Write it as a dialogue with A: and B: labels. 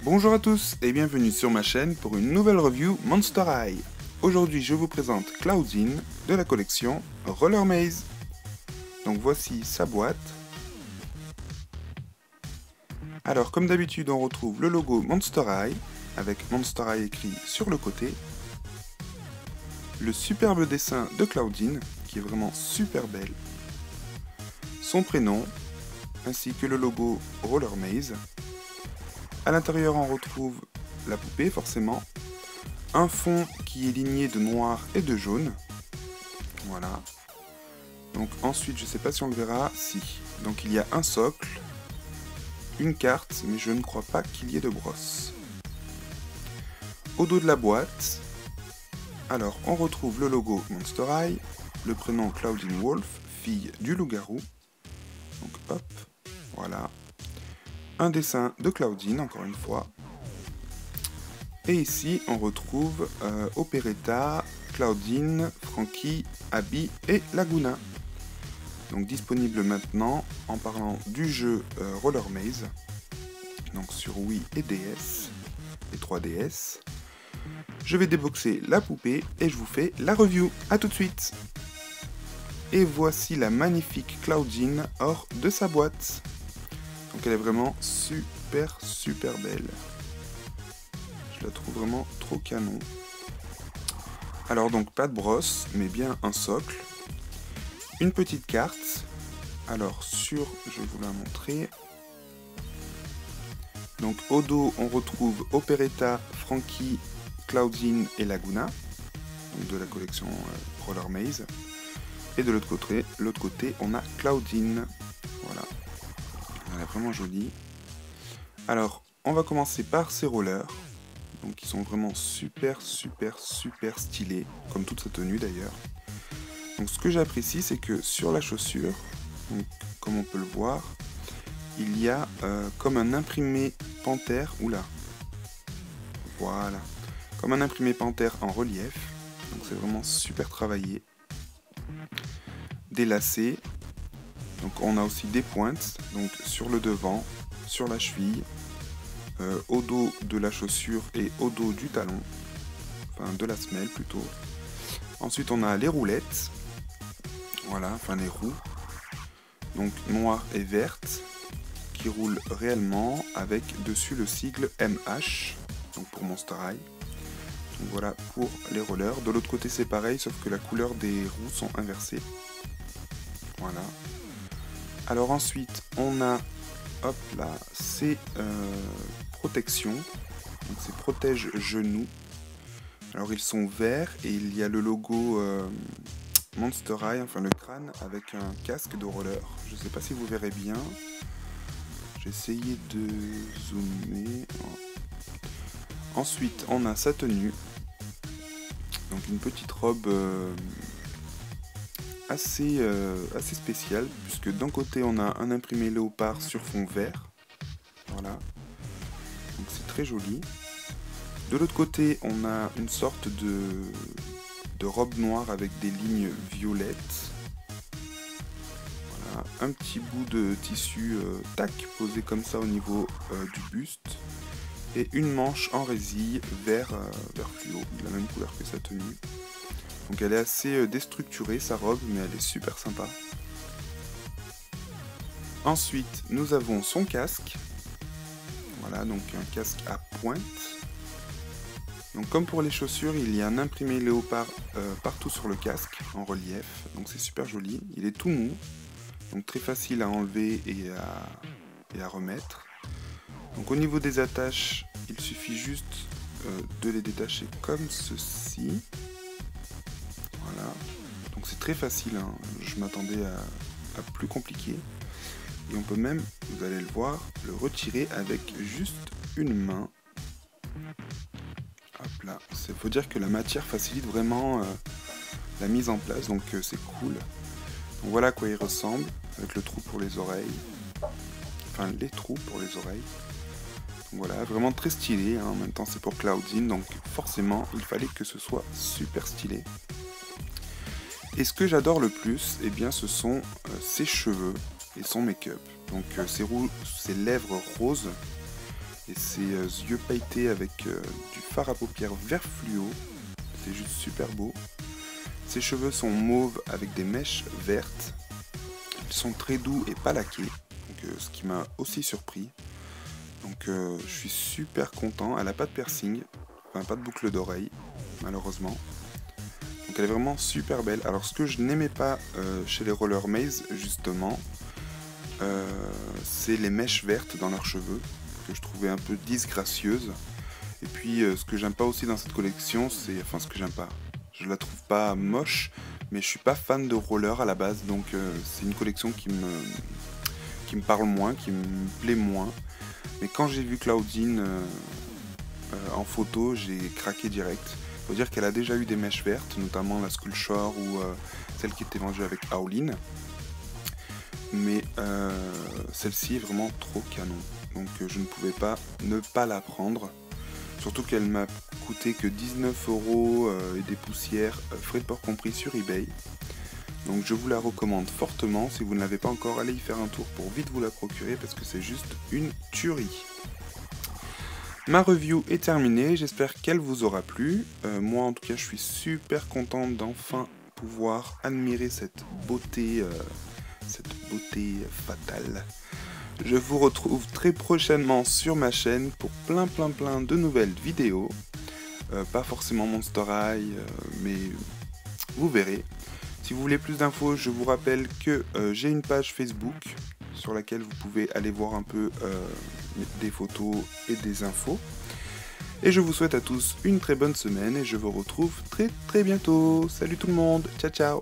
A: Bonjour à tous et bienvenue sur ma chaîne pour une nouvelle review Monster High. Aujourd'hui je vous présente Cloudine de la collection Roller Maze. Donc voici sa boîte. Alors comme d'habitude on retrouve le logo Monster High avec Monster High écrit sur le côté. Le superbe dessin de Cloudine qui est vraiment super belle. Son prénom ainsi que le logo Roller Maze. A l'intérieur on retrouve la poupée forcément, un fond qui est ligné de noir et de jaune, voilà. Donc ensuite je sais pas si on le verra, si. Donc il y a un socle, une carte, mais je ne crois pas qu'il y ait de brosse. Au dos de la boîte, alors on retrouve le logo Monster High, le prénom Cloudine Wolf, fille du loup-garou. Donc hop, voilà. Un dessin de Cloudine, encore une fois. Et ici, on retrouve Operetta, Cloudine, Frankie, Abby et Laguna. Donc disponible maintenant en parlant du jeu Roller Maze. Donc sur Wii et DS, et 3DS. Je vais déboxer la poupée et je vous fais la review. A tout de suite. Et voici la magnifique Cloudine hors de sa boîte. Donc elle est vraiment super belle. Je la trouve vraiment trop canon. Alors donc pas de brosse, mais bien un socle. Une petite carte. Alors je vais vous la montrer. Donc au dos on retrouve Operetta, Frankie, Cloudine et Laguna. Donc de la collection Roller Maze. Et de l'autre côté on a Cloudine. Voilà. Elle est vraiment jolie. Alors, on va commencer par ces rollers. Donc, ils sont vraiment super stylés. Comme toute sa tenue d'ailleurs. Donc, ce que j'apprécie, c'est que sur la chaussure, donc, comme on peut le voir, il y a comme un imprimé panthère. Oula. Voilà. Comme un imprimé panthère en relief. Donc, c'est vraiment super travaillé. Des lacets. Donc on a aussi des pointes, donc sur le devant, sur la cheville, au dos de la chaussure et au dos du talon, enfin de la semelle plutôt. Ensuite on a les roulettes, voilà, enfin les roues, donc noires et vertes, qui roulent réellement avec dessus le sigle MH, donc pour Monster High. Donc voilà pour les rollers. De l'autre côté c'est pareil, sauf que la couleur des roues sont inversées. Voilà. Alors ensuite, on a, hop là, ces protections, donc ces protège-genoux. Alors ils sont verts et il y a le logo Monster High, enfin le crâne, avec un casque de roller. Je ne sais pas si vous verrez bien. J'ai essayé de zoomer. Ensuite, on a sa tenue. Donc une petite robe assez spécial, puisque d'un côté on a un imprimé léopard sur fond vert, voilà, donc c'est très joli. De l'autre côté on a une sorte de robe noire avec des lignes violettes, voilà, un petit bout de tissu tac posé comme ça au niveau du buste, et une manche en résille vert fluo, de la même couleur que sa tenue. Donc elle est assez déstructurée sa robe, mais elle est super sympa. Ensuite, nous avons son casque. Voilà, donc un casque à pointe. Donc comme pour les chaussures, il y a un imprimé léopard partout sur le casque, en relief. Donc c'est super joli. Il est tout mou, donc très facile à enlever et à remettre. Donc au niveau des attaches, il suffit juste de les détacher comme ceci. Voilà, donc c'est très facile, hein. Je m'attendais à plus compliqué. Et on peut même, vous allez le voir, le retirer avec juste une main. Hop là, il faut dire que la matière facilite vraiment la mise en place, donc c'est cool. Donc voilà à quoi il ressemble, avec le trou pour les oreilles. Enfin, les trous pour les oreilles. Donc voilà, vraiment très stylé, hein. En même temps c'est pour Cloudine, donc forcément il fallait que ce soit super stylé. Et ce que j'adore le plus, eh bien, ce sont ses cheveux et son make-up. Donc ses lèvres roses Et ses yeux pailletés avec du fard à paupières vert fluo. C'est juste super beau. Ses cheveux sont mauves avec des mèches vertes. Ils sont très doux et pas laqués, donc, ce qui m'a aussi surpris. Donc je suis super content. Elle n'a pas de piercing, enfin pas de boucle d'oreille, malheureusement. Donc elle est vraiment super belle. Alors ce que je n'aimais pas chez les Roller Maze, justement, c'est les mèches vertes dans leurs cheveux, que je trouvais un peu disgracieuses. Et puis ce que j'aime pas aussi dans cette collection, c'est... Enfin ce que j'aime pas, je la trouve pas moche, mais je suis pas fan de roller à la base, donc c'est une collection qui me parle moins, qui me plaît moins. Mais quand j'ai vu Cloudine en photo, j'ai craqué direct. Faut dire qu'elle a déjà eu des mèches vertes, notamment la Skullshore ou celle qui était vendue avec Howlin. Mais celle-ci est vraiment trop canon. Donc je ne pouvais pas ne pas la prendre. Surtout qu'elle m'a coûté que 19 € et des poussières, frais de port compris sur eBay. Donc je vous la recommande fortement. Si vous ne l'avez pas encore, allez y faire un tour pour vite vous la procurer parce que c'est juste une tuerie. Ma review est terminée, j'espère qu'elle vous aura plu. Moi en tout cas je suis super content d'enfin pouvoir admirer cette beauté fatale. Je vous retrouve très prochainement sur ma chaîne pour plein de nouvelles vidéos. Pas forcément Monster High, mais vous verrez. Si vous voulez plus d'infos, je vous rappelle que j'ai une page Facebook sur laquelle vous pouvez aller voir un peu des photos et des infos. Et je vous souhaite à tous une très bonne semaine et je vous retrouve très bientôt. Salut tout le monde, ciao ciao.